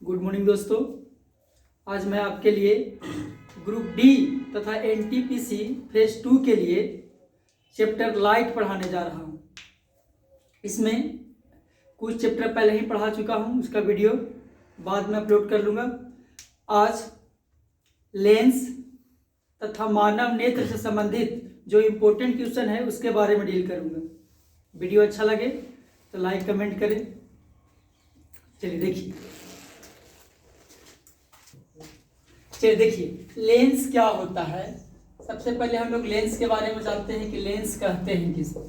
Good morning दोस्तों। आज मैं आपके लिए ग्रुप डी तथा एनटीपीसी फेज 2 के लिए चैप्टर लाइट पढ़ाने जा रहा हूँ। इसमें कुछ चैप्टर पहले ही पढ़ा चुका हूँ, उसका वीडियो बाद में अपलोड कर लूँगा। आज लेंस तथा मानव नेत्र से संबंधित जो इम्पोर्टेंट क्वेश्चन है उसके बारे में डील करूँगा। वीडियो अच्छा लगे तो लाइक कमेंट करें। चलिए देखिए लेंस क्या होता है। सबसे पहले हम लोग लेंस के बारे में जानते हैं कि लेंस कहते हैं किसको।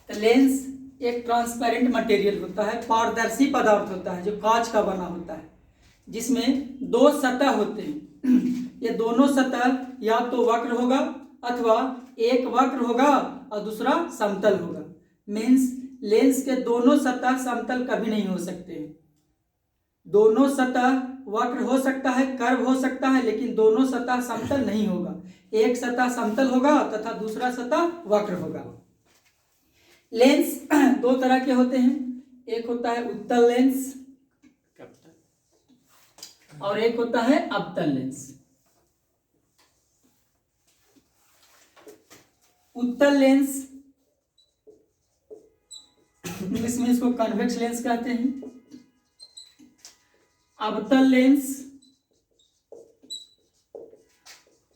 तो लेंस एक ट्रांसपेरेंट मटेरियल होता है, पारदर्शी पदार्थ होता है जो कांच का बना होता है, जिसमें दो सतह होते हैं। ये दोनों सतह या तो वक्र होगा अथवा एक वक्र होगा और दूसरा समतल होगा। मीन्स लेंस के दोनों सतह समतल कभी नहीं हो सकते हैं। दोनों सतह वक्र हो सकता है, कर्व हो सकता है, लेकिन दोनों सतह समतल नहीं होगा। एक सतह समतल होगा तथा दूसरा सतह वक्र होगा। लेंस दो तरह के होते हैं, एक होता है उत्तल लेंस और एक होता है अवतल लेंस। उत्तल लेंस इंग्लिश में इसको कन्वेक्स लेंस कहते हैं। अवतल लेंस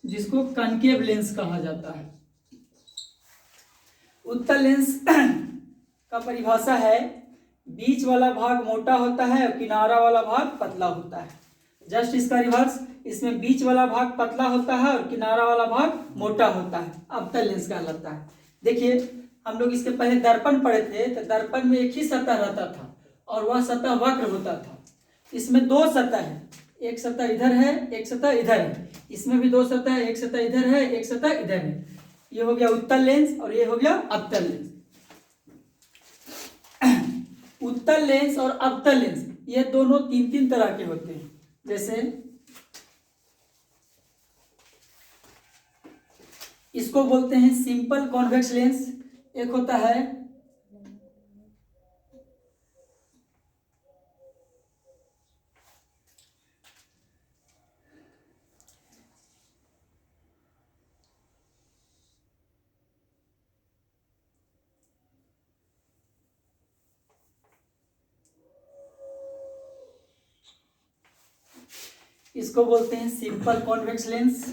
जिसको कनकेव लेंस कहा जाता है। उत्तल लेंस का परिभाषा है बीच वाला भाग मोटा होता है और किनारा वाला भाग पतला होता है। जस्ट इसका रिवर्स, इसमें बीच वाला भाग पतला होता है और किनारा वाला भाग मोटा होता है, अवतल लेंस कहलाता है। देखिए हम लोग इसके पहले दर्पण पढ़े थे, तो दर्पण में एक ही सतह रहता था और वह सतह वक्र होता था। इसमें दो सतह है, एक सतह इधर है, एक सतह इधर है। इसमें भी दो सतह है, एक सतह इधर है, एक सतह इधर है। ये हो गया उत्तल लेंस और ये हो गया अवतल लेंस। उत्तल लेंस और अवतल लेंस ये दोनों तीन तीन तरह के होते हैं। जैसे इसको बोलते हैं सिंपल कॉन्वेक्स लेंस, एक होता है इसको बोलते हैं सिंपल कॉन्वेक्स लेंस।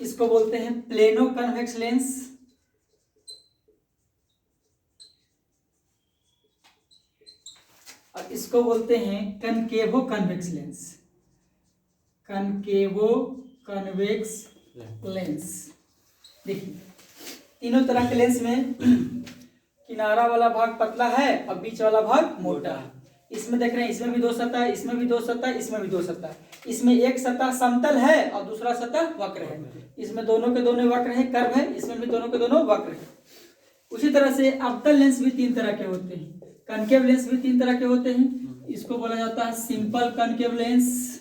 इसको बोलते हैं प्लेनो कन्वेक्स लेंस। और इसको बोलते हैं concavo convex lens. Concavo convex lens. देखिए तीनों तरह के लेंस में किनारा वाला भाग पतला है और बीच वाला भाग मोटा है। इसमें देख रहे हैं, इसमें भी दो सतह, इसमें भी दो सतह, इसमें भी दो सतह। इसमें एक सतह समतल है और दूसरा सतह वक्र है। इसमें दोनों के दोनों वक्र है, कर्व है। इसमें भी दोनों के दोनों वक्र है। उसी तरह से अवतल लेंस भी तीन तरह के होते हैं, कनकेव लेंस भी तीन तरह के होते हैं। इसको बोला जाता है सिंपल कनकेव लेंस,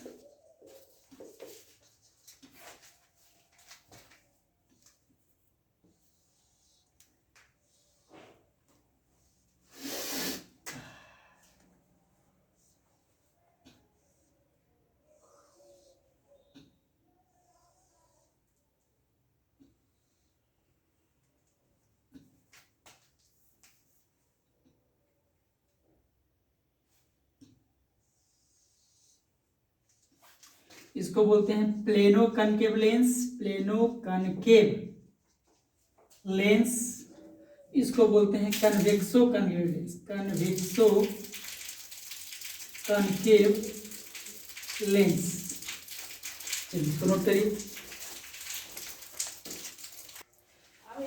इसको बोलते हैं plano concave lens, plano concave lens. इसको बोलते हैं कन्वेक्सो कनकेव लेंस, कन्वेक्सो कनकेव लेंस। चलिए इसको नोट करिए।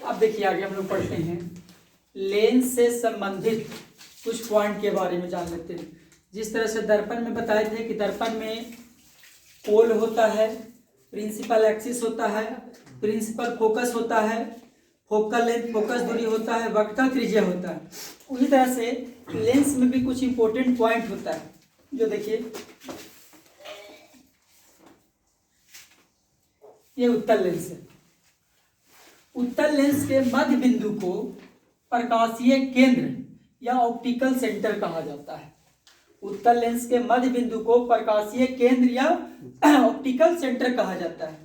अब देखिए आगे हम लोग पढ़ते हैं लेंस से संबंधित कुछ पॉइंट के बारे में जान लेते हैं। जिस तरह से दर्पण में बताए थे कि दर्पण में पोल होता है, प्रिंसिपल एक्सिस होता है, प्रिंसिपल फोकस होता है, फोकल लेंथ फोकस दूरी होता है, वक्रता त्रिज्या होता है। उसी तरह से लेंस में भी कुछ इंपॉर्टेंट पॉइंट होता है। जो देखिए ये उत्तल लेंस है। उत्तल लेंस के मध्य बिंदु को प्रकाशीय केंद्र या ऑप्टिकल सेंटर कहा जाता है। उत्तल लेंस के मध्य बिंदु को प्रकाशीय केंद्र या ऑप्टिकल सेंटर कहा जाता है।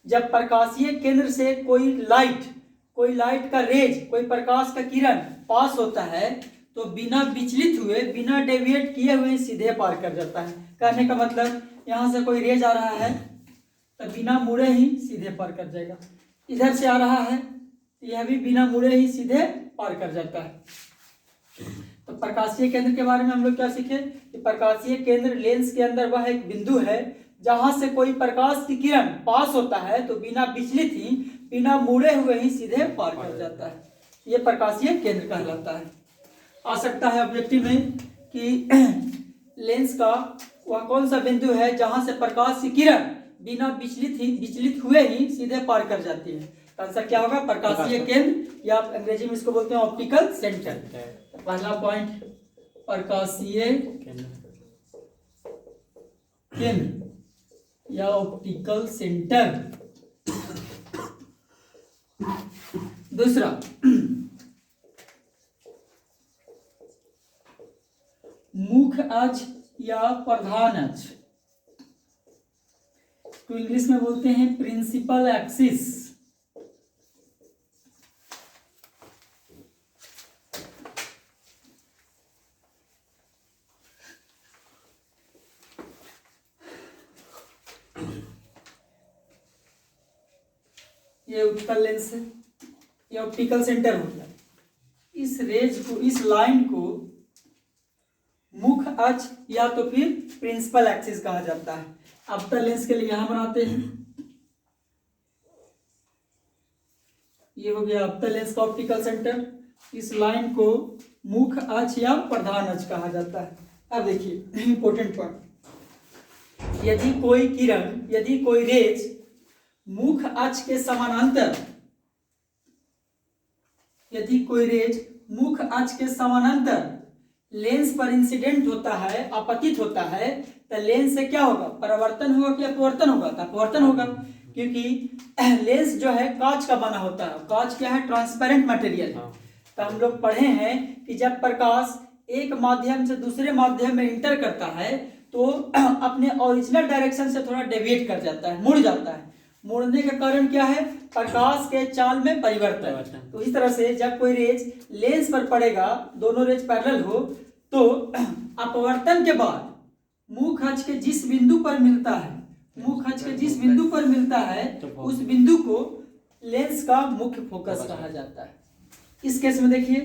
जब प्रकाशीय केंद्र से कोई लाइट का रेज, कोई प्रकाश का किरण पास होता है तो बिना विचलित हुए, बिना डेविएट किए हुए सीधे पार कर जाता है। कहने का मतलब यहाँ से कोई रेज आ रहा है तो बिना मुड़े ही सीधे पार कर जाएगा, इधर से आ रहा है तो यह भी बिना मुड़े ही सीधे पार कर जाता है। तो प्रकाशीय केंद्र के बारे में हम लोग क्या सीखे कि प्रकाशीय केंद्र लेंस के अंदर वह एक बिंदु है जहां से कोई प्रकाश की किरण पास होता है तो बिना विचलित ही, बिना मुड़े हुए ही सीधे पार कर जाता है। ये प्रकाशीय केंद्र कहलाता है। आ सकता है ऑब्जेक्टिव में कि लेंस का वह कौन सा बिंदु है जहां से प्रकाश की किरण बिना विचलित हुए ही सीधे पार कर जाती है। आंसर क्या होगा? प्रकाशीय केंद्र, या आप अंग्रेजी में इसको बोलते हैं ऑप्टिकल सेंटर। पहला पॉइंट प्रकाशीय केंद्र या ऑप्टिकल सेंटर। दूसरा, मुख्य अक्ष या प्रधान अक्ष, तो इंग्लिश में बोलते हैं प्रिंसिपल एक्सिस। ये उत्तल लेंस है, ये ऑप्टिकल सेंटर हो गया। इस रेज को, इस लाइन को मुख्य अक्ष या तो फिर प्रिंसिपल एक्सिस कहा जाता है। अवतल लेंस के लिए यहां बनाते हैं, ये हो गया अवतल लेंस का ऑप्टिकल सेंटर। इस लाइन को मुख्य अक्ष या प्रधान अक्ष कहा जाता है। अब देखिए इंपॉर्टेंट पॉइंट, यदि कोई किरण, यदि कोई रेज मुख्य अक्ष के समानांतर, यदि कोई रेज मुख्य अक्ष के समानांतर लेंस पर इंसिडेंट होता है, आपतित होता है, तो लेंस से क्या होगा? परावर्तन होगा कि अपवर्तन होगा? तो अपवर्तन होगा, क्योंकि लेंस जो है कांच का बना होता है। कांच क्या है? Transparent material. तो हम लोग पढ़े हैं कि जब प्रकाश एक माध्यम से दूसरे माध्यम में इंटर करता है तो अपने ओरिजिनल डायरेक्शन से थोड़ा डेविएट कर जाता है, मुड़ जाता है। मुड़ने का कारण क्या है? प्रकाश के चाल में परिवर्तन। तो इस तरह से जब कोई रेज लेंस पर पड़ेगा, दोनों रेज पैरेलल हो, तो अपवर्तन के बाद मुख्य अक्ष के जिस बिंदु पर मिलता है, मुख्य अक्ष के जिस बिंदु पर मिलता है, उस बिंदु को लेंस का मुख्य फोकस कहा जाता है। इस केस में देखिए,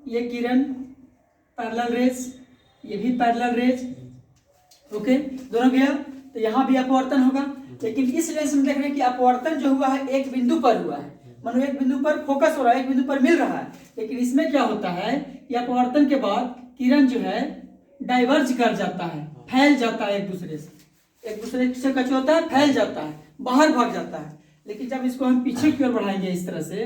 ये किरण पैरेलल रेज, ये भी पैरेलल रेज, ओके, दोनों गया, तो यहाँ भी अपवर्तन होगा। लेकिन इस लेंस में देख रहे हैं कि अपवर्तन जो हुआ है एक बिंदु पर हुआ है, मानो एक बिंदु पर फोकस हो रहा है, एक बिंदु पर मिल रहा है। लेकिन इसमें क्या होता है, ये अपवर्तन के बाद किरण जो है डाइवर्ज कर जाता है, फैल जाता है एक दूसरे से क्या होता है? फैल जाता है, बाहर भाग जाता है। लेकिन जब इसको हम पीछे की ओर बढ़ाएंगे इस तरह से,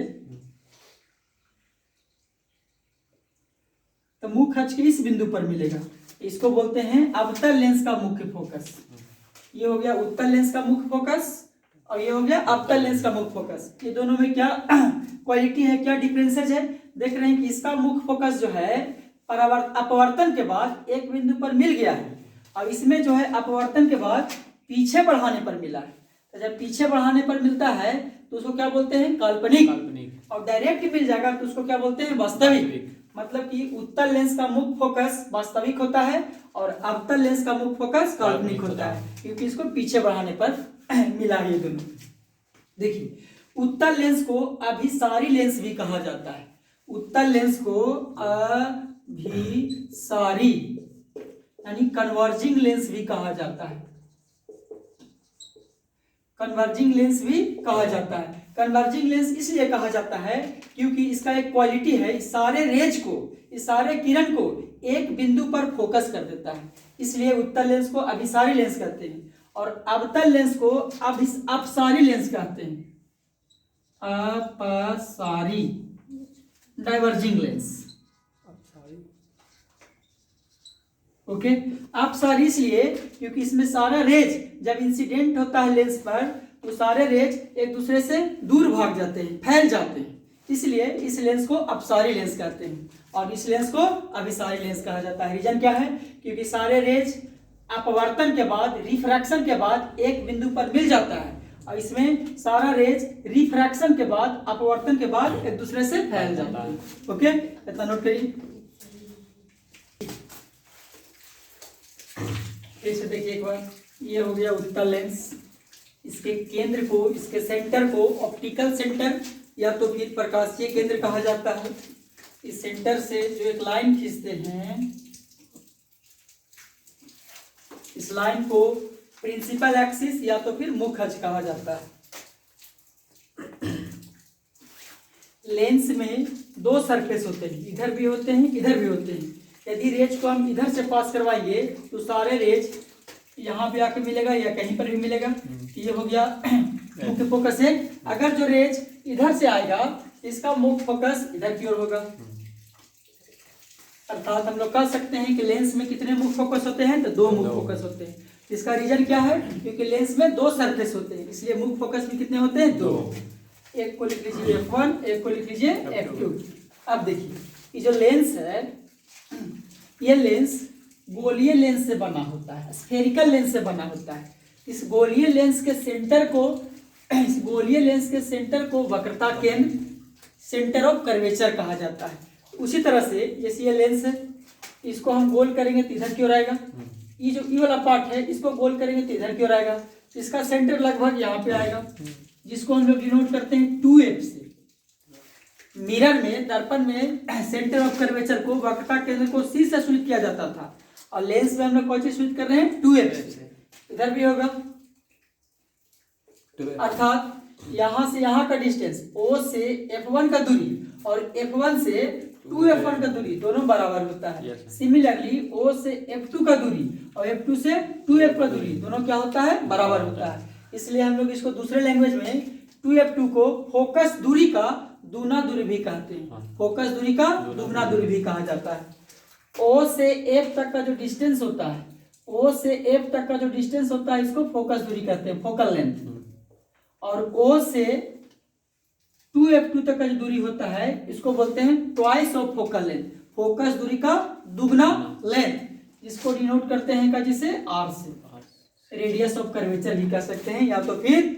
तो मुख्य अक्ष के इस बिंदु पर मिलेगा। इसको बोलते हैं अवतल लेंस का मुख्य फोकस। ये हो गया उत्तल लेंस का मुख्य फोकस और ये हो गया अवतल लेंस का मुख्य फोकस। ये दोनों में क्या क्वालिटी है, क्या डिफरेंसेज है? देख रहे हैं कि इसका मुख्य फोकस जो है अपवर्तन के बाद एक बिंदु पर मिल गया है, और इसमें जो है अपवर्तन के बाद पीछे बढ़ाने पर मिला है। तो जब पीछे बढ़ाने पर मिलता है तो उसको क्या बोलते हैं? काल्पनिक। और डायरेक्ट मिल जाएगा तो उसको क्या बोलते हैं? वास्तविक। मतलब कि उत्तल लेंस का मुख्य फोकस वास्तविक होता है और अवतल लेंस का मुख्य फोकस काल्पनिक होता है, क्योंकि इसको पीछे बढ़ाने पर मिला ये दोनों। देखिए, उत्तल लेंस को अभिसारी लेंस भी कहा जाता है। उत्तल लेंस को अभिसारी यानी कन्वर्जिंग लेंस भी कहा जाता है। कन्वर्जिंग लेंस भी कहा जाता है। कन्वर्जिंग लेंस इसलिए कहा जाता है क्योंकि इसका एक क्वालिटी है, इस सारे रेज को, इस सारे किरण को एक बिंदु पर फोकस कर देता है। इसलिए उत्तल लेंस को अभिसारी लेंस कहते हैं और अवतल लेंस को अपसारी लेंस कहते हैं। अपसारी डाइवर्जिंग लेंस, ओके। अपसारी इसलिए क्योंकि इसमें सारा रेज जब इंसिडेंट होता है लेंस पर तो सारे रेज एक दूसरे से दूर भाग जाते हैं, फैल जाते हैं, इसलिए इस लेंस को अपसारी लेंस कहते हैं और इस लेंस को अभिसारी लेंस कहा जाता है। रीजन क्या है? क्योंकि सारे रेज अपवर्तन के बाद, रिफ्रैक्शन के बाद एक बिंदु पर मिल जाता है और इसमें सारा रेज रिफ्रैक्शन के बाद, अपवर्तन के बाद एक दूसरे से फैल जाता है। ओके, इतना नोट करिए। फिर से देखिए एक बार, ये हो गया उत्तल लेंस। इसके केंद्र को, इसके सेंटर को ऑप्टिकल सेंटर या तो फिर प्रकाशीय केंद्र कहा जाता है। इस सेंटर से जो एक लाइन खींचते हैं, इस लाइन को प्रिंसिपल एक्सिस या तो फिर मुख्य अक्ष कहा जाता है। लेंस में दो सरफेस होते हैं, इधर भी होते हैं, इधर भी होते हैं। यदि रेज को हम इधर से पास करवाएंगे तो सारे रेज यहाँ पे आके मिलेगा या कहीं पर भी मिलेगा। ये हो गया मुख्य फोकस है। अगर जो रेज इधर से आएगा, इसका मुख्य फोकस इधर की ओर होगा। अर्थात हम लोग कह सकते हैं कि लेंस में कितने मुख्य फोकस होते हैं? तो दो मुख्य फोकस होते हैं। इसका रीजन क्या है? क्योंकि लेंस में दो सरफेस होते हैं, इसलिए मुख्य फोकस भी कितने होते हैं? दो। एक को लिख लीजिए F1, एक को लिख लीजिए F2। अब देखिए, ये जो लेंस है, ये लेंस गोलीय लेंस से बना होता है, स्फेरिकल लेंस से बना होता है। इस गोलीय लेंस के सेंटर को, इस गोलीय लेंस के सेंटर को वक्रता केंद्र, सेंटर ऑफ कर्वेचर कहा जाता है। उसी तरह से जैसे ये लेंस है, इसको हम गोल करेंगे तो इधर की ओर आएगा। ये जो ये वाला पार्ट है, इसको गोल करेंगे तो इधर की ओर आएगा। इसका सेंटर लगभग यहाँ पे आएगा, जिसको हम लोग डिनोट करते हैं 2F से। मिरर में, दर्पण में सेंटर ऑफ कर्वेचर को, वक्रता केंद्र को C से सूचित किया जाता था और लेंस में हम लोग कौन सी सूचित कर रहे हैं? 2F से। इधर भी होगा, अर्थात यहाँ से यहाँ का डिस्टेंस O से F1 का दूरी और F1 से 2F1 का दूरी दोनों बराबर होता है। सिमिलरली O से F2 का दूरी और F2 से 2F का दूरी दोनों क्या होता है? बराबर होता है। इसलिए हम लोग इसको दूसरे लैंग्वेज में 2F2 को फोकस दूरी का दूना दूरी भी कहते हैं। फोकस दूरी का दुगना दूरी भी कहा जाता है। O से F तक का जो डिस्टेंस होता है, O से F तक का जो डिस्टेंस होता है, इसको फोकस दूरी कहते हैं, फोकल लेंथ। और O से 2F2 तक का जो दूरी होता है, इसको बोलते हैं twice of focal length, focus दूरी का दुगना लेंथ, जिसको डिनोट करते हैं का जिसे R से। रेडियस ऑफ कर्वेचर भी कह सकते हैं, या तो फिर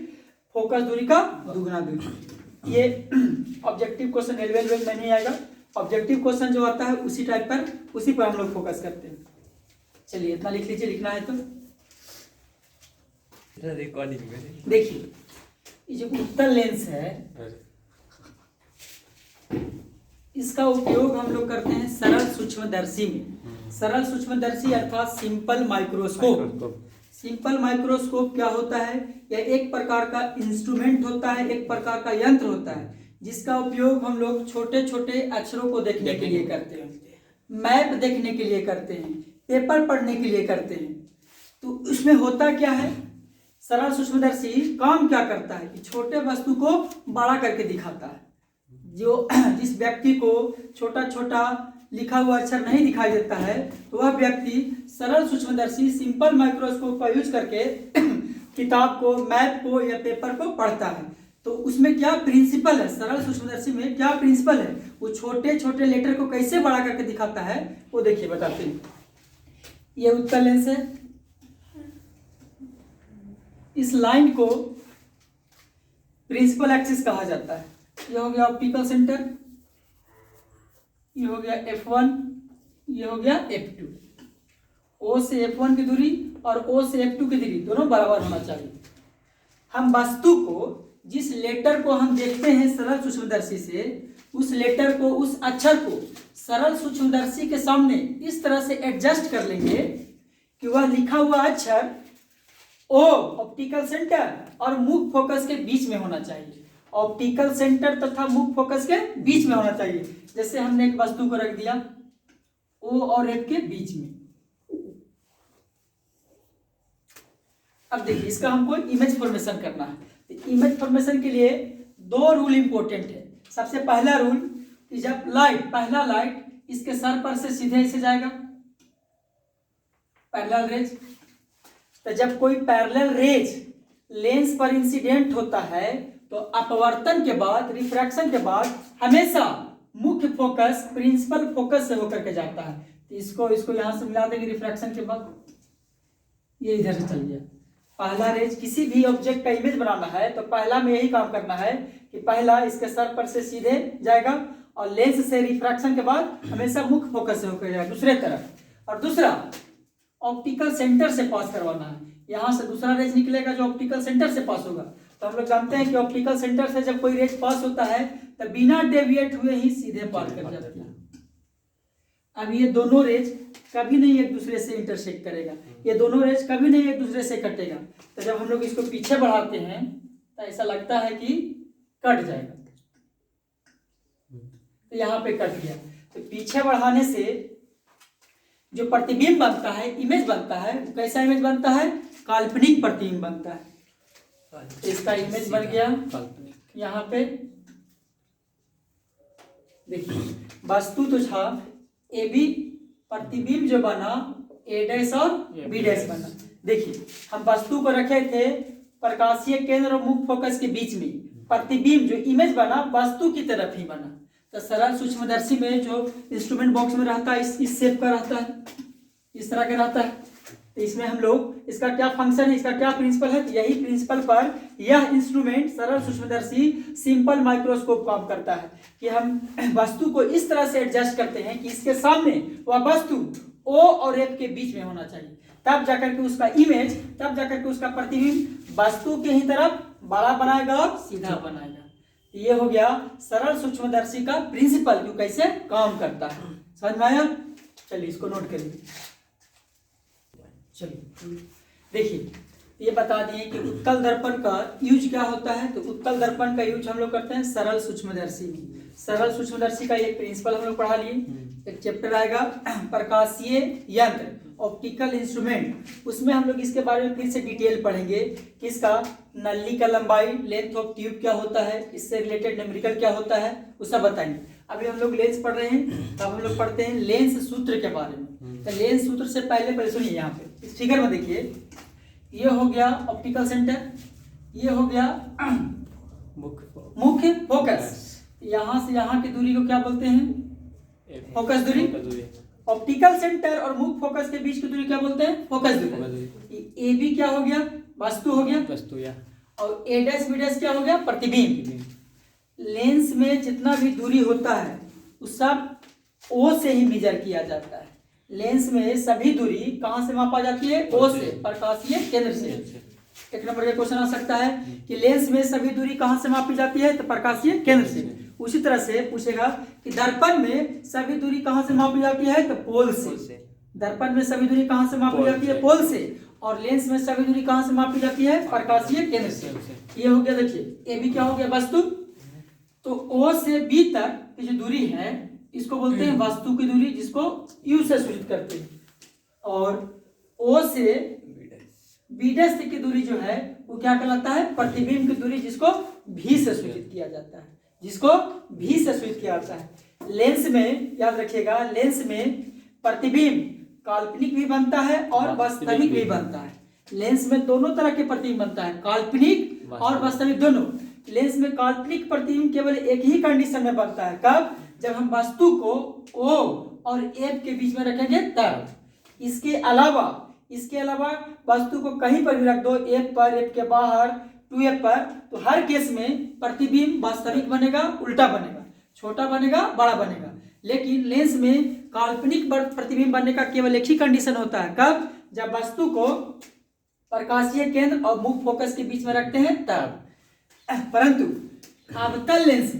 फोकस दूरी का दुगना दूरी। ये ऑब्जेक्टिव क्वेश्चन रेलवे में नहीं आएगा। ऑब्जेक्टिव क्वेश्चन जो आता है उसी टाइप पर, उसी पर हम लोग फोकस करते हैं। चलिए इतना लिख लीजिए, लिखना है तो देखिए, ये जो उत्तल लेंस है, इसका उपयोग हम लोग करते हैं सरल सूक्ष्मदर्शी में। सरल सूक्ष्मदर्शी अर्थात सिंपल माइक्रोस्कोप। सिंपल माइक्रोस्कोप क्या होता है? यह एक प्रकार का इंस्ट्रूमेंट होता है, एक प्रकार का यंत्र होता है, जिसका उपयोग हम लोग छोटे छोटे अक्षरों को देखने के लिए करते हैं, मैप देखने के लिए करते हैं, पेपर पढ़ने के लिए करते हैं। तो उसमें होता क्या है? सरल सूक्ष्मदर्शी काम क्या करता है कि छोटे वस्तु को बड़ा करके दिखाता है। जो जिस व्यक्ति को छोटा छोटा लिखा हुआ अक्षर नहीं दिखाई देता है, तो वह व्यक्ति सरल सूक्ष्मदर्शी, सिंपल माइक्रोस्कोप का यूज करके किताब को, मैप को या पेपर को पढ़ता है। तो उसमें क्या प्रिंसिपल है? सरल सूक्ष्मदर्शी में क्या प्रिंसिपल है? वो छोटे छोटे लेटर को कैसे बड़ा करके दिखाता है, वो देखिए बताते हैं। ये उत्तल लेंस है। इस लाइन को प्रिंसिपल एक्सिस कहा जाता है। ये हो गया ऑप्टिकल सेंटर, ये हो गया F1, ये हो गया F2। O से F1 की दूरी और O से F2 की दूरी दोनों बराबर होना चाहिए। हम वस्तु को, जिस लेटर को हम देखते हैं सरल सूक्ष्मदर्शी से, उस लेटर को, उस अक्षर को सरल सूक्ष्मदर्शी के सामने इस तरह से एडजस्ट कर लेंगे कि वह लिखा हुआ अक्षर O ऑप्टिकल सेंटर और मुख्य फोकस के बीच में होना चाहिए। ऑप्टिकल सेंटर तथा मुख्य फोकस के बीच में होना चाहिए। जैसे हमने एक वस्तु को रख दिया O और F के बीच में। अब देखिए, इसका हमको इमेज फॉर्मेशन करना है। तो इमेज फॉर्मेशन के लिए दो रूल इंपॉर्टेंट है। सबसे पहला रूल कि जब लाइट, पहला लाइट इसके सर पर से सीधे ऐसे जाएगा, पैरेलल रेज। तो जब कोई पैरेलल रेज लेंस पर इंसिडेंट होता है तो अपवर्तन के बाद, रिफ्रैक्शन के बाद हमेशा मुख्य फोकस प्रिंसिपल फोकस से होकर के जाता है। तो इसको यहां से मिला देंगे रिफ्रैक्शन के बाद, ये इधर से चल गया। पहला रेज, किसी भी ऑब्जेक्ट का इमेज बनाना है तो पहला में यही काम करना है कि पहला इसके सर पर से सीधे जाएगा और लेंस से रिफ्रैक्शन के बाद हमेशा मुख्य फोकस से होकर जाएगा दूसरे तरफ। और दूसरा ऑप्टिकल सेंटर से पास करवाना है, यहां से दूसरा रेज निकलेगा जो ऑप्टिकल सेंटर से पास होगा। तो हम लोग जानते हैं कि ऑप्टिकल सेंटर से जब कोई रेज पास होता है तो बिना डेविएट हुए ही सीधे पार कर जाती है। अब ये दोनों रेज कभी नहीं एक दूसरे से इंटरसेक्ट करेगा, ये दोनों रेज कभी नहीं एक दूसरे से कटेगा। तो जब हम लोग इसको पीछे बढ़ाते हैं तो ऐसा लगता है कि कट जाएगा, तो यहाँ पे कट गया। तो पीछे बढ़ाने से जो प्रतिबिंब बनता है, इमेज बनता है, कैसा इमेज बनता है? काल्पनिक प्रतिबिंब बनता है। इसका इमेज बन गया यहाँ पे, देखिए वस्तु तो था ए बी, प्रतिबिंब जो बना ए डैश और बी डैश बना। देखिए हम वस्तु को रखे थे प्रकाशीय केंद्र और मुख्य फोकस के बीच में, प्रतिबिंब जो इमेज बना वस्तु की तरफ ही बना। तो सरल सूक्ष्मदर्शी में जो इंस्ट्रूमेंट बॉक्स में रहता है इस शेप का रहता है, इस तरह का रहता है। तो इसमें हम लोग, इसका क्या फंक्शन है, इसका क्या प्रिंसिपल है? तो यही प्रिंसिपल पर यह इंस्ट्रूमेंट सरल सूक्ष्मदर्शी सिंपल माइक्रोस्कोप काम करता है कि हम वस्तु को इस तरह से एडजस्ट करते हैं कि इसके सामने वह वस्तु O और F के बीच में होना चाहिए, तब जाकर के उसका इमेज, तब जाकर के उसका प्रतिबिंब वस्तु के ही तरफ बड़ा बनाएगा और सीधा बनाएगा। ये हो गया सरल सूक्ष्मदर्शी का प्रिंसिपल, जो कैसे काम करता है। समझ में आया? चलिए इसको नोट करिए। चलिए देखिए, ये बता दिए कि उत्तल दर्पण का यूज क्या होता है। तो उत्तल दर्पण का यूज हम लोग करते हैं सरल सूक्ष्मदर्शी में। सरल सूक्ष्मदर्शी का एक प्रिंसिपल हम लोग पढ़ा लिए। एक चैप्टर आएगा प्रकाशीय यंत्र, ऑप्टिकल इंस्ट्रूमेंट, उसमें हम लोग इसके बारे में फिर से डिटेल पढ़ेंगे कि इसका नली का लंबाई, लेंथ ऑफ ट्यूब क्या होता है, इससे रिलेटेड न्यूमेरिकल क्या होता है, वो सब बताएंगे। अभी हम लोग लेंस पढ़ रहे हैं, तब हम लोग पढ़ते हैं लेंस सूत्र के बारे में। तो लेंस सूत्र से पहले सुनिए, यहाँ पे इस फिगर में देखिए, ये हो गया ऑप्टिकल सेंटर, ये हो गया मुख्य फोकस। यहाँ से यहाँ की दूरी को क्या बोलते हैं? फोकस दूरी। ऑप्टिकल सेंटर और मुख्य फोकस के बीच की दूरी क्या बोलते हैं? फोकस दूरी। ए बी क्या हो गया? वस्तु हो गया, वस्तु या। और ए डैश बी डैश क्या हो गया? प्रतिबिंब। लेंस में जितना भी दूरी होता है उस सब ओ से ही मेजर किया जाता है। लेंस में सभी दूरी कहाँ से मापा जाती है? ओ से, प्रकाशीय केंद्र से। एक नंबर का क्वेश्चन आ सकता है कि लेंस में सभी दूरी कहाँ से मापी जाती है? तो प्रकाशीय केंद्र से। उसी तरह से पूछेगा कि दर्पण में सभी दूरी कहाँ से मापी जाती है? तो पोल से। दर्पण में सभी दूरी कहाँ से मापी जाती है? पोल से। और लेंस में सभी दूरी कहाँ से मापी जाती है? प्रकाशीय केंद्र से। ये हो गया, देखिए ए बी क्या हो गया? वस्तु। तो ओ से बी तक की जो दूरी है इसको बोलते हैं वस्तु की दूरी, जिसको यू से सूचित करते हैं। और ओ से बी डैश की दूरी जो है वो क्या कहलाता है? प्रतिबिंब की दूरी, जिसको भी से सूचित किया जाता है, जिसको भी से सूचित किया जाता है। लेंस में याद रखिएगा, लेंस में प्रतिबिंब काल्पनिक भी बनता है और वास्तविक भी बनता है। लेंस में दोनों तरह के प्रतिबिंब बनता है, काल्पनिक और वास्तविक दोनों। लेंस में काल्पनिक प्रतिबिंब केवल एक ही कंडीशन में बनता है, कब? जब हम वस्तु को O और F के बीच में रखेंगे तब। इसके अलावा वस्तु को कहीं पर भी रख दो, F पर, F के बाहर, 2F पर, तो हर केस में प्रतिबिंब वास्तविक बनेगा, उल्टा बनेगा, छोटा बनेगा, बड़ा बनेगा। लेकिन लेंस में काल्पनिक प्रतिबिंब बनने का केवल एक ही कंडीशन होता है, कब? जब वस्तु को प्रकाशीय केंद्र और मुख्य फोकस के बीच में रखते हैं तब। परंतु अवतल लेंस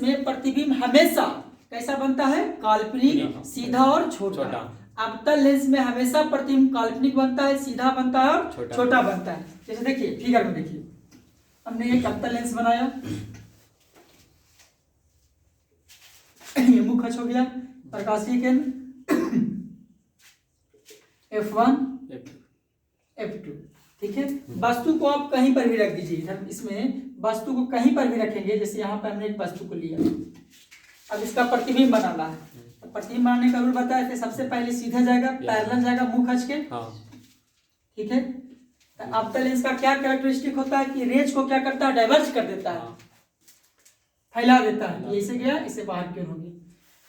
में प्रतिबिंब हमेशा कैसा बनता है? काल्पनिक, सीधा और छोटा। अवतल लेंस में हमेशा प्रतिबिंब काल्पनिक बनता है, सीधा बनता है और छोटा बनता है। जैसे देखिए फिगर में देखिए, हमने एक अवतल लेंस बनाया, ये मुख्य अक्ष हो गया, प्रकाशीय केंद्र F1 F2, ठीक है। वस्तु को आप कहीं पर भी रख दीजिए, इसमें वस्तु को कहीं पर भी रखेंगे। जैसे यहाँ पर हमने एक वस्तु को लिया, अब इसका प्रतिबिंब बनाना है। तो प्रतिबिंब बनाने का रूल बताया थे, सबसे पहले सीधा जाएगा, पैरेलल जाएगा मुख्य अक्ष के, ठीक है। अवतल लेंस का क्या कैरेक्टरिस्टिक होता है कि रेज को क्या करता है, डाइवर्ज कर देता है, फैला देता है। इसे गया, इसे बाहर की ओर होगी।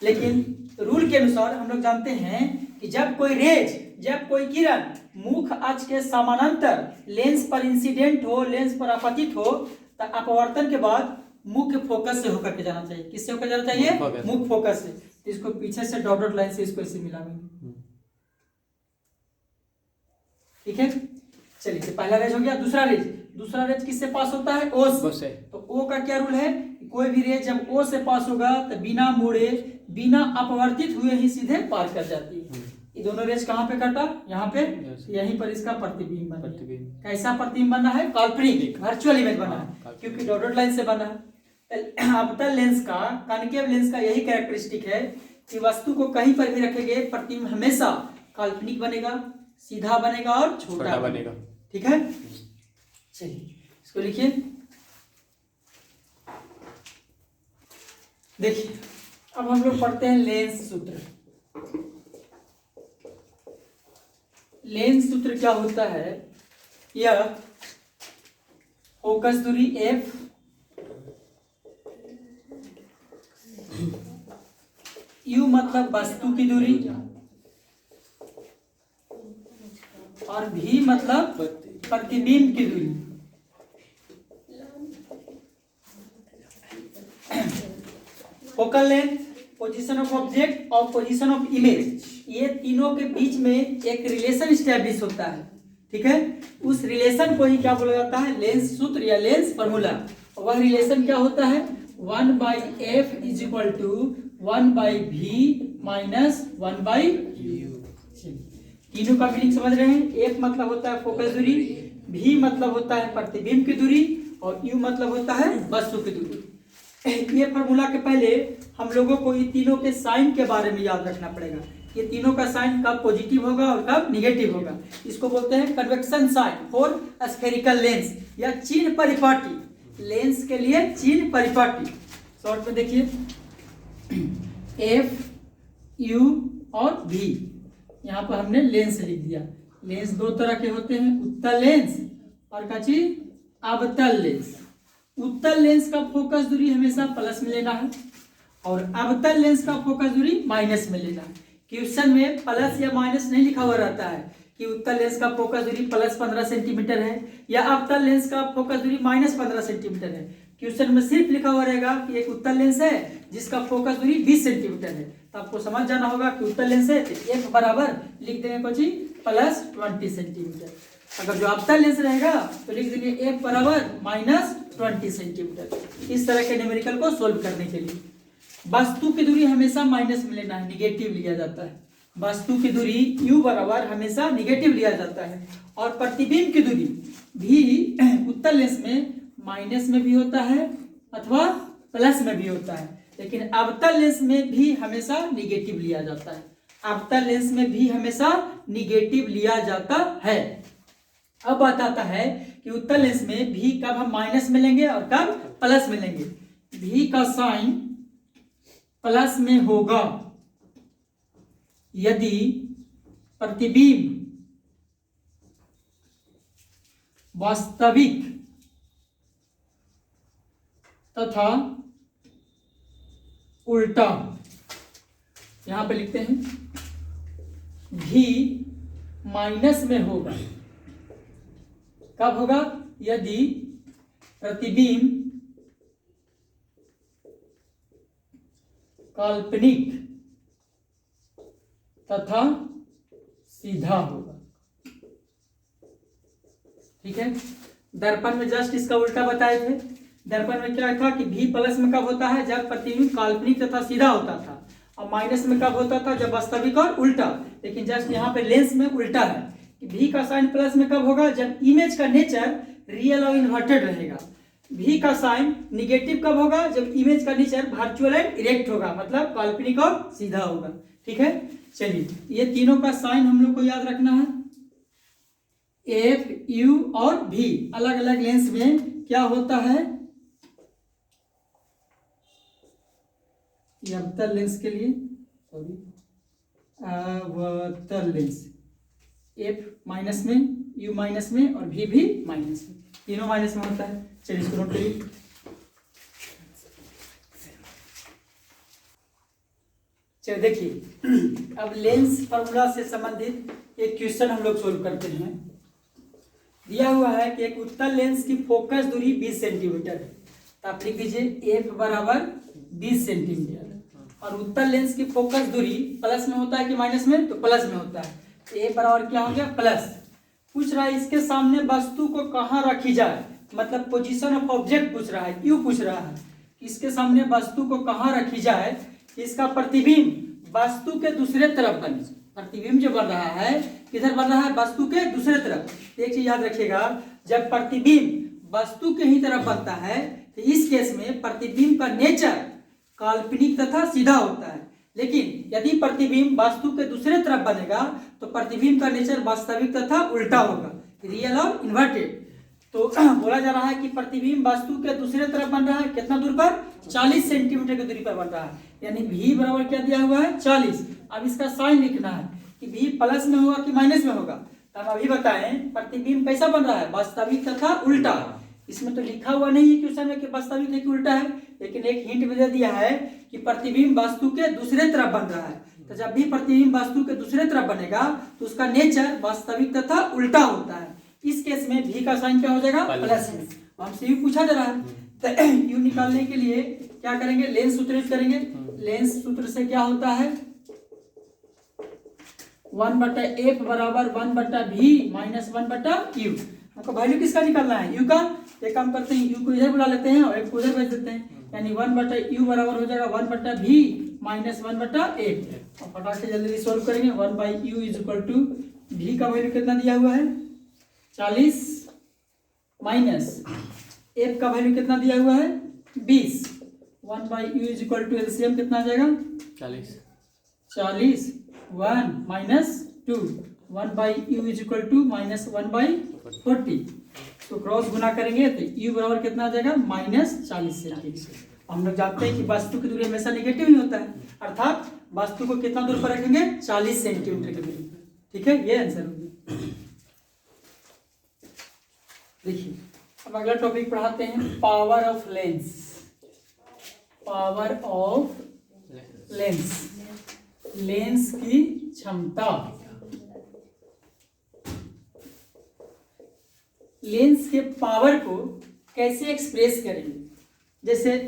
लेकिन रूल के अनुसार हम लोग जानते हैं कि जब कोई रेज, जब कोई किरण मुख्य अक्ष के समानांतर लेंस पर इंसिडेंट हो, लेंस पर आपतित हो, तो अपवर्तन के बाद मुख्य फोकस से होकर के जाना चाहिए। किससे होकर जाना चाहिए? मुख्य फोकस से। तो इसको पीछे से डॉटेड लाइन से इसको इसे मिलाएंगे। ठीक है, चलिए, तो पहला रेज हो गया। दूसरा रेज किससे पास होता है? ओ से। तो ओ का क्या रूल है? कोई भी रेज जब ओ से पास होगा तो बिना मुड़े, बिना अपवर्तित हुए ही सीधे पार कर जाती है। ये दोनों रेज कहाँ पे कटा? यहाँ पे, यहीं पर इसका प्रतिबिंब बना। कैसा प्रतिबिंब बना है? काल्पनिक, वर्चुअल इमेज बना है, क्योंकि डॉटेड लाइन से बना है। अवतल लेंस का, कॉन्केव लेंस का यही कैरेक्टरिस्टिक है कि वस्तु को कहीं पर भी रखेंगे, प्रतिबिंब हमेशा काल्पनिक बनेगा, सीधा बनेगा और छोटा बनेगा। ठीक है, चलिए इसको लिखिए। देखिए, अब हम लोग पढ़ते हैं लेंस सूत्र। लेंस सूत्र क्या होता है? यह फोकस दूरी f, u मतलब वस्तु की दूरी, और v मतलब प्रतिबिंब की दूरी। Focal length, position of object और पोजीशन ऑफ इमेज, ये तीनों के बीच में एक रिलेशन स्टैब्लिश होता है। ठीक है, उस रिलेशन को ही क्या बोला जाता है? लेंस सूत्र या लेंस फॉर्मूला। वह रिलेशन क्या होता है? 1/f is equal to 1/v minus 1/u। तीनों का मीनिंग समझ रहे हैं? f मतलब होता है फोकस दूरी, v मतलब होता है प्रतिबिंब की दूरी, और u मतलब होता है वस्तु की दूरी। ये फॉर्मूला के पहले हम लोगों को ये तीनों के साइन के बारे में याद रखना पड़ेगा। ये तीनों का साइन कब पॉजिटिव होगा और कब निगेटिव होगा। इसको बोलते हैं convention sign for spherical lens, या चिन्ह परिपाटी। लेंस के लिए चिन्ह परिपाटी। शॉर्ट में देखिए, एफ, यू और वी। यहाँ पर हमने लेंस लिख दिया। लेंस दो तरह के होते हैं, उत्तल लेंस और क्या चीज? अवतल लेंस। उत्तल लेंस का फोकस दूरी हमेशा प्लस में लेना है, और अवतल लेंस का फोकस दूरी माइनस में लेना है। क्वेश्चन में प्लस या माइनस नहीं लिखा हुआ रहता है कि उत्तल लेंस का फोकस दूरी प्लस 15 सेंटीमीटर है या अवतल लेंस का फोकस दूरी माइनस 15 सेंटीमीटर है। क्वेश्चन में सिर्फ लिखा हुआ रहेगा कि एक उत्तल लेंस है जिसका फोकस दूरी 20 सेंटीमीटर है। तो आपको समझ जाना होगा कि उत्तल लेंस है तो एक बराबर लिख देंगे कुछ प्लस 20 सेंटीमीटर। अगर जो अवतल लेंस रहेगा तो लिख देंगे एक बराबर माइनस 20 सेंटीमीटर। इस तरह के न्यूमेरिकल को सोल्व करने के लिए वस्तु की दूरी हमेशा माइनस में लेना है, निगेटिव लिया जाता है। वस्तु की दूरी u बराबर हमेशा निगेटिव लिया जाता है, और प्रतिबिंब की दूरी भी उत्तल लेंस में माइनस में भी होता है अथवा प्लस में भी होता है, लेकिन अवतल लेंस में भी हमेशा निगेटिव लिया जाता है। अवतल लेंस में भी हमेशा निगेटिव लिया जाता है। अब बात आता है कि उत्तल लेंस में भी कब हम माइनस में लेंगे और कब प्लस में लेंगे। भी का साइन प्लस में होगा यदि प्रतिबिंब वास्तविक तथा उल्टा, यहां पे लिखते हैं भी माइनस में होगा। कब होगा? यदि प्रतिबिंब काल्पनिक तथा सीधा होगा। ठीक है, दर्पण में जस्ट इसका उल्टा बताए थे। दर्पण में क्या था कि भी प्लस में कब होता है? जब प्रतिबिंब काल्पनिक तथा सीधा होता था, और माइनस में कब होता था? जब वास्तविक और उल्टा। लेकिन जस्ट यहाँ पे लेंस में उल्टा है कि भी का साइन प्लस में कब होगा? जब इमेज का नेचर रियल और इन्वर्टेड रहेगा। भी का साइन निगेटिव कब होगा? जब इमेज का नेचर वर्चुअल एंड इरेक्ट होगा, मतलब काल्पनिक और सीधा होगा। ठीक है, चलिए ये तीनों का साइन हम लोग को याद रखना है। एफ, यू और भी अलग अलग लेंस में क्या होता है? ये अवतल लेंस के लिए, सॉरी, अवतल लेंस एफ माइनस में, U माइनस में और V भी माइनस में, तीनों माइनस में होता है। चलिए इसको नोट करिए। चलिए देखिए, अब लेंस फॉर्मूला से संबंधित एक क्वेश्चन हम लोग सोल्व करते हैं। दिया हुआ है कि एक उत्तल लेंस की फोकस दूरी 20 सेंटीमीटर है, तो आप लिख दीजिए F बराबर 20 सेंटीमीटर, और उत्तल लेंस की फोकस दूरी प्लस में होता है कि माइनस में, तो प्लस में होता है। A बराबर क्या हो गया, प्लस। पूछ रहा है इसके सामने वस्तु को कहाँ रखी जाए, मतलब पोजीशन ऑफ ऑब्जेक्ट पूछ रहा है, क्यों पूछ रहा है, इसके सामने वस्तु को कहाँ रखी जाए, इसका प्रतिबिंब वस्तु के दूसरे तरफ बने। प्रतिबिंब जो बन रहा है किधर बन रहा है, वस्तु के दूसरे तरफ। एक चीज याद रखिएगा, जब प्रतिबिंब वस्तु के ही तरफ बनता है तो इस केस में प्रतिबिंब का नेचर काल्पनिक तथा सीधा होता है, लेकिन यदि प्रतिबिंब वस्तु के दूसरे तरफ बनेगा तो प्रतिबिंब का नेचर वास्तविक तथा उल्टा होगा, रियल और इन्वर्टेड। तो बोला जा रहा है कि प्रतिबिंब वस्तु के दूसरे तरफ बन रहा है, कितना दूर पर, 40 सेंटीमीटर की दूरी पर बन रहा है, यानी V बराबर क्या दिया हुआ है, 40। अब इसका साइन लिखना है कि V प्लस में होगा कि माइनस में होगा। तो हम अभी बताएं प्रतिबिंब कैसा बन रहा है, वास्तविक तथा उल्टा। इसमें तो लिखा हुआ नहीं है क्वेश्चन में कि वास्तविक है कि उल्टा है, लेकिन एक हिंट में दे दिया है कि प्रतिबिंब वस्तु के दूसरे तरफ बन रहा है। तो जब भी प्रतिबिंब वस्तु के दूसरे तरफ बनेगा तो उसका नेचर वास्तविक तथा उल्टा होता है। इस केस में V का साइन क्या हो जाएगा, प्लस में। हमसे U पूछा जा रहा है, तो U निकालने के लिए क्या करेंगे, लेंस सूत्र यूज करेंगे। लेंस सूत्र से क्या होता है, 1/F बराबर 1/V माइनस 1/U। हमको वैल्यू किसका निकालना है, U का। एक काम करते हैं, U को इधर बुला लेते हैं और F को उधर भेज देते हैं, यानी 1/U बराबर हो जाएगा 1/V माइनस 1/F। और फटाक से जल्दी सॉल्व करेंगे। 1/U is equal to V का वैल्यू कितना दिया हुआ है, 40, माइनस F का वैल्यू कितना दिया हुआ है, 20। 1/U is equal to LCM कितना आ जाएगा, 40, 1 minus 2, 1/U is equal to minus 1/40। तो क्रॉस गुना करेंगे तो U बराबर कितना आ जाएगा, -40 सेंटीमीटर। हम लोग जानते हैं कि वस्तु की दूरी हमेशा नेगेटिव ही होता है, अर्थात वस्तु को कितना दूर पर रखेंगे, 40 सेंटीमीटर की दूरी। ठीक है, ये आंसर होगा। देखिए अब अगला टॉपिक पढ़ाते हैं, power of lens. Power of lens, lens की क्षमता। लेंस के पावर को कैसे एक्सप्रेस करेंगे, जैसे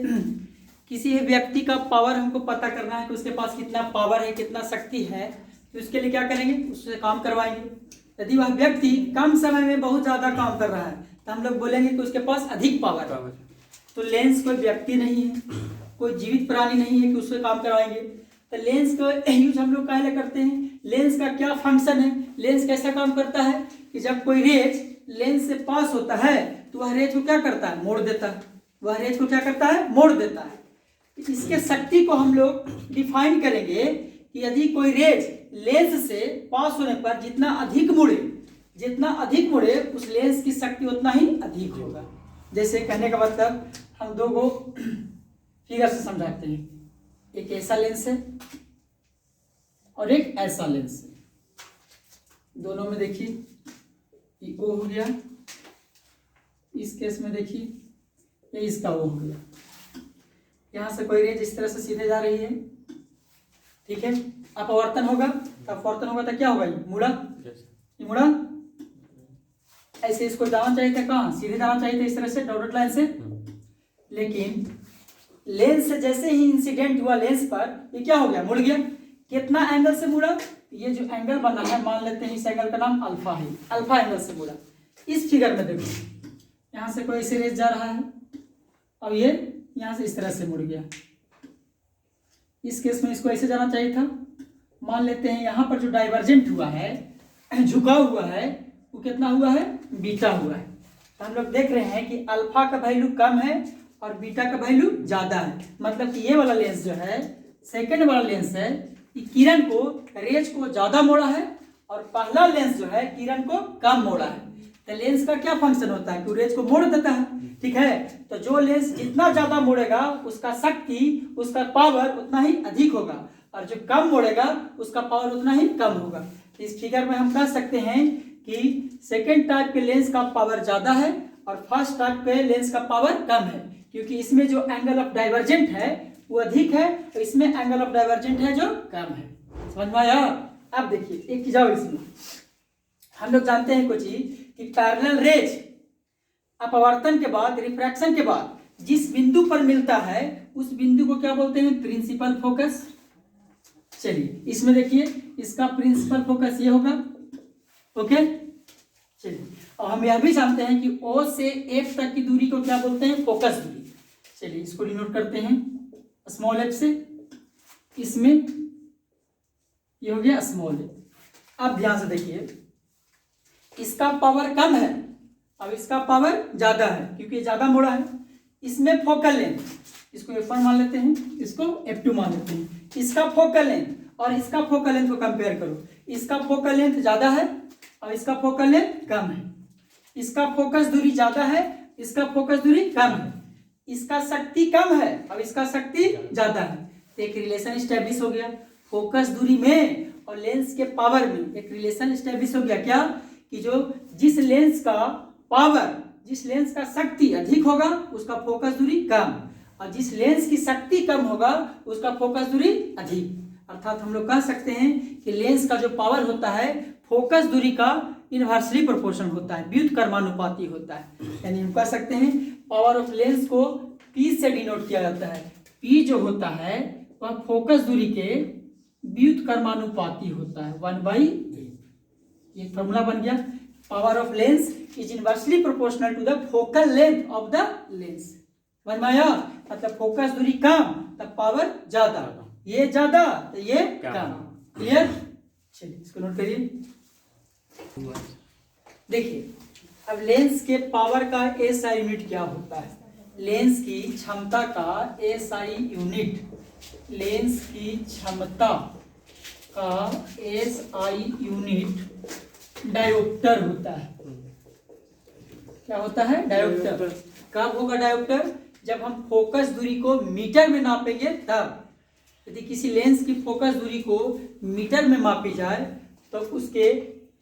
किसी व्यक्ति का पावर हमको पता करना है कि उसके पास कितना पावर है, कितना शक्ति है, तो उसके लिए क्या करेंगे, उससे काम करवाएंगे। यदि वह व्यक्ति कम समय में बहुत ज़्यादा काम कर रहा है तो हम लोग बोलेंगे कि उसके पास अधिक पावर है। तो लेंस कोई व्यक्ति नहीं है, कोई जीवित प्राणी नहीं है कि उससे काम करवाएंगे। तो लेंस का यूज हम लोग काहे करते हैं, लेंस का क्या फंक्शन है, लेंस कैसा काम करता है कि जब कोई रेज लेंस से पास होता है तो वह रेज को क्या करता है, मोड़ देता है। वह रेज को क्या करता है, मोड़ देता है। इसके शक्ति को हम लोग डिफाइन करेंगे कि यदि कोई रेज लेंस से पास होने पर जितना अधिक मुड़े उस लेंस की शक्ति उतना ही अधिक होगा। जैसे कहने का मतलब हम दो को फिगर से समझाते हैं, एक ऐसा लेंस है और एक ऐसा लेंस है। दोनों में देखिए ये O हो गया, इस केस में देखिए ये इसका O हो गया। यहाँ से कोई रेज इस तरह से सीधे जा रही है, ठीक है। अपवर्तन होगा, अपवर्तन होगा तो क्या होगा, ये मुड़ा, ये मुड़ा। ऐसे इसको जाना चाहिए था कहाँ, सीधे जाना चाहिए था इस तरह से डॉटेड लाइन से, लेकिन लेंस से जैसे ही इंसिडेंट हुआ लेंस पर, ये क्या हो गया, मुड़ गया। कितना एंगल से मुड़ा, ये जो एंगल बना है मान लेते हैं इस एंगल का नाम अल्फा है, अल्फा एंगल से मुड़ा। इस फिगर में देखो यहाँ से कोई ऐसे रेज जा रहा है और ये यहाँ से इस तरह से मुड़ गया। इस केस में इसको ऐसे जाना चाहिए था। मान लेते हैं यहाँ पर जो डाइवर्जेंट हुआ है, झुका हुआ है, वो कितना हुआ है, बीटा हुआ है। तो हम लोग देख रहे हैं कि अल्फा का वैल्यू कम है और बीटा का वैल्यू ज़्यादा है। मतलब कि ये वाला लेंस जो है, सेकंड वाला लेंस है, ये किरण को, रेज को ज़्यादा मोड़ा है और पहला लेंस जो है किरण को कम मोड़ा है। तो लेंस का क्या फंक्शन होता है कि रेज को मोड़ देता है, ठीक है। तो जो लेंस जितना ज़्यादा मोड़ेगा उसका शक्ति, उसका पावर उतना ही अधिक होगा, और जो कम मोड़ेगा उसका पावर उतना ही कम होगा। इस फिगर में हम कह सकते हैं कि सेकेंड टाइप के लेंस का पावर ज़्यादा है और फर्स्ट टाइप के लेंस का पावर कम है, क्योंकि इसमें जो एंगल ऑफ डाइवर्जेंट है वो अधिक है और इसमें एंगल ऑफ डाइवर्जेंट है जो कम है। समझ में आया? अब देखिए एक चीज और, इसमें हम लोग जानते हैं कुछ चीज कि पैरेलल रेज अपवर्तन के बाद, रिफ्रैक्शन के बाद जिस बिंदु पर मिलता है उस बिंदु को क्या बोलते हैं? Principal focus. चलिए इसमें देखिए इसका प्रिंसिपल फोकस ये होगा। ओके, चलिए और हम यह भी जानते हैं कि O से F तक की दूरी को क्या बोलते हैं? फोकस दूरी। चलिए इसको डिनोट करते हैं स्मॉल f से। इसमें ये हो गया स्मॉल f। अब ध्यान से देखिए, इसका पावर कम है अब इसका पावर ज्यादा है क्योंकि ज्यादा मोड़ा है। इसमें फोकल लेंथ, इसको f1 मान लेते हैं, इसको f2 मान लेते हैं। इसका फोकल लेंथ और इसका फोकल लेंथ को कंपेयर करो, इसका फोकल लेंथ ज्यादा है और इसका फोकल लेंथ कम है। इसका फोकस दूरी ज्यादा है, इसका फोकस दूरी कम है। इसका शक्ति कम है और इसका शक्ति ज्यादा है। तो एक रिलेशन स्टैब्लिश हो गया फोकस दूरी में और लेंस के पावर में। एक रिलेशन स्टैब्लिश हो गया क्या कि जो जिस लेंस का पावर, जिस लेंस का शक्ति अधिक होगा उसका फोकस दूरी कम, और जिस लेंस की शक्ति कम होगा उसका फोकस दूरी अधिक। अर्थात हम लोग कह सकते हैं कि लेंस का जो पावर होता है फोकस दूरी का इनवर्सली प्रोपोर्शन होता है, व्युत्क्रमानुपाती होता है। यानी हम कह सकते हैं पावर ऑफ लेंस को P से डिनोट किया जाता है। P जो होता है वह फोकस दूरी के व्युत्क्रमानुपाती होता है, 1/8। ये फॉर्मूला बन गया। Power of lens is inversely proportional to the focal length of the lens. समझ में आया? मतलब फोकस दूरी कम तब पावर ज्यादा, ये ज्यादा तो ये कम। क्लियर? चलिए इसको नोट करिए। देखिए अब लेंस के पावर का एसआई यूनिट क्या होता है? लेंस की क्षमता का एसआई यूनिट, लेंस की क्षमता का एसआई यूनिट डायोप्टर होता है। क्या होता है? डायोप्टर। कब होगा डायोप्टर? जब हम फोकस दूरी को मीटर में नापेंगे तब। यदि किसी लेंस की फोकस दूरी को मीटर में मापी जाए तो उसके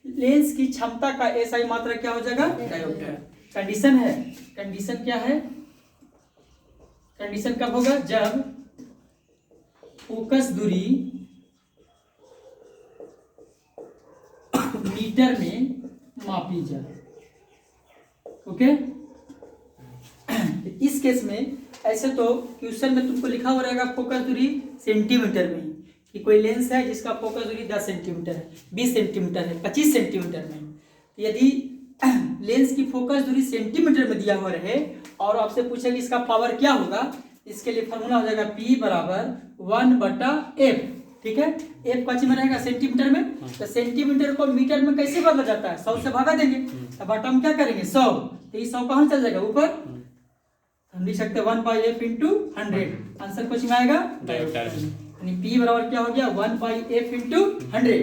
लेंस की क्षमता का एसआई मात्रा क्या हो जाएगा? डायोप्टर। कंडीशन है, कंडीशन क्या है? कंडीशन कब होगा? जब फोकस दूरी मीटर में मापी जाए। ओके, इस केस में ऐसे तो क्वेश्चन में तुमको लिखा हुआ रहेगा फोकस दूरी सेंटीमीटर में, कि कोई लेंस है जिसका फोकस दूरी 10 सेंटीमीटर है, 20 सेंटीमीटर है, 25 सेंटीमीटर में। तो यदि लेंस की फोकस दूरी सेंटीमीटर में दिया हुआ रहे और आपसे पूछे कि इसका पावर क्या होगा, इसके लिए फॉर्मूला हो जाएगा P बराबर 1/f। ठीक है, f का चिन्ह रहेगा सेंटीमीटर में, तो सेंटीमीटर को मीटर में कैसे बदला जाता है? 100 से भागा देंगे, तो बटा हम क्या करेंगे? 100। तो ये 100 कहाँ चल जाएगा? ऊपर। हम लिख सकते हैं 1/f × 100। आंसर कुछ में आएगा यानी P बराबर क्या हो गया? 1/f × 100।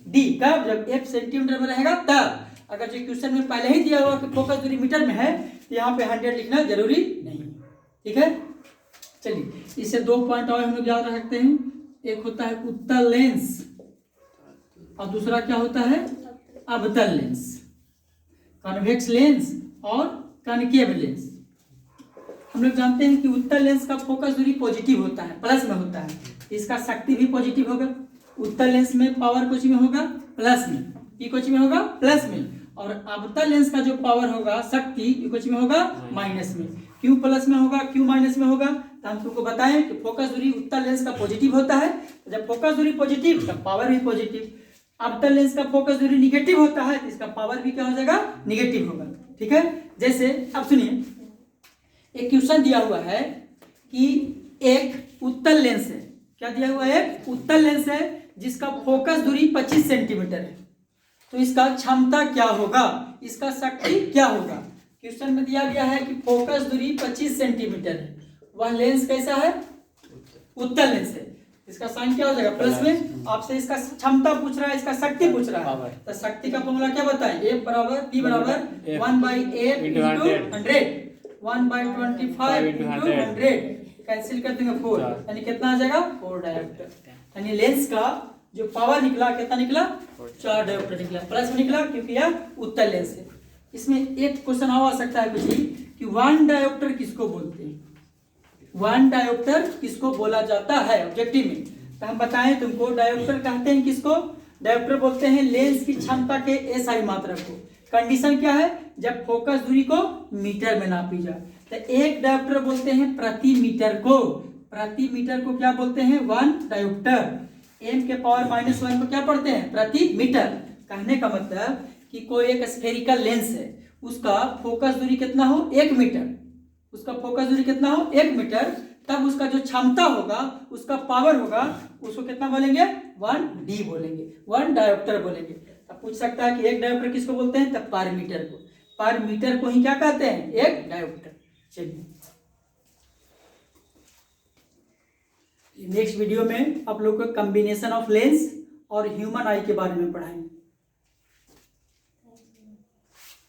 D कब? जब f सेंटीमीटर में रहेगा तब। अगर जो क्वेश्चन में पहले ही दिया हुआ कि फोकस दूरी मीटर में है तो यहाँ पे 100 लिखना जरूरी नहीं। ठीक है, चलिए इससे 2 पॉइंट और हम लोग याद रख सकते हैं। एक होता है उत्तल लेंस और दूसरा क्या होता है? अवतल लेंस। कॉन्वेक्स लेंस और कॉनकेव लेंस। हम लोग जानते हैं कि उत्तल लेंस का फोकस दूरी पॉजिटिव होता है, प्लस में होता है, इसका शक्ति भी पॉजिटिव होगा। उत्तल लेंस में पावर कुछ में होगा? प्लस में। पी कुछ में होगा? प्लस में। और अवतल लेंस का जो पावर होगा, शक्ति, कुछ में होगा? माइनस में। क्यों प्लस में होगा, क्यों माइनस में होगा? तो हम तुमको बताएं कि फोकस दूरी उत्तल लेंस का पॉजिटिव होता है, जब फोकस दूरी पॉजिटिव तब पावर भी पॉजिटिव। अवतल लेंस का फोकस दूरी निगेटिव होता है तो इसका पावर भी क्या हो जाएगा? निगेटिव होगा। ठीक है, जैसे अब सुनिए, एक क्वेश्चन दिया हुआ है कि एक उत्तल लेंस है। क्या दिया हुआ है? एक उत्तल लेंस है जिसका फोकस दूरी 25 सेंटीमीटर है, तो इसका क्षमता क्या होगा, इसका शक्ति क्या होगा? क्वेश्चन में दिया गया है कि फोकस दूरी 25 सेंटीमीटर है, वह लेंस कैसा है? उत्तल लेंस है। इसका साइन क्या हो जाएगा? प्लस में। आपसे इसका क्षमता पूछ रहा है, इसका शक्ति पूछ रहा है, तो शक्ति का फॉर्मूला क्या बताएं? F बराबर P बराबर 1/f × 100, 1/25 × 100। कैंसिल कर देंगे 4, यानी कितना आ जाएगा? 4 डायोप्टर। यानी लेंस का जो पावर निकला कितना निकला, 4 डायोप्टर निकला, प्लस में निकला क्योंकि यह उत्तल लेंस है। इसमें एक क्वेश्चन आ सकता है कुछ ही कि 1 डायोप्टर किसको बोलते हैं, 1 डायोप्टर किसको बोला जाता है ऑब्जेक्टिव में। तो हम बताएं तुमको, डायोप्टर कहते हैं किसको, डायोप्टर बोलते हैं लेंस की क्षमता के एसआई मात्रक को। कंडीशन क्या है, जब फोकस दूरी को मीटर में नापी जाए। तो 1 डायोप्टर बोलते हैं प्रति मीटर को, प्रति मीटर को क्या बोलते हैं 1 डायोप्टर। m के पावर -1 को क्या पढ़ते हैं प्रति मीटर। कहने का मतलब कि कोई एक स्फेरिकल लेंस है, उसका फोकस दूरी कितना हो 1 मीटर, उसका फोकस दूरी कितना हो 1 मीटर, तब उसका जो क्षमता होगा, उसका पावर होगा, उसको कितना बोलेंगे 1D बोलेंगे, 1 डायोप्टर बोलेंगे। तब पूछ सकता है कि 1 डायोप्टर किसको बोलते हैं, तब पर मीटर को, पर मीटर को ही क्या कहते हैं 1 डायोप्टर। चलिए नेक्स्ट वीडियो में आप लोग को कॉम्बिनेशन ऑफ लेंस और ह्यूमन आई के बारे में पढ़ाएंगे।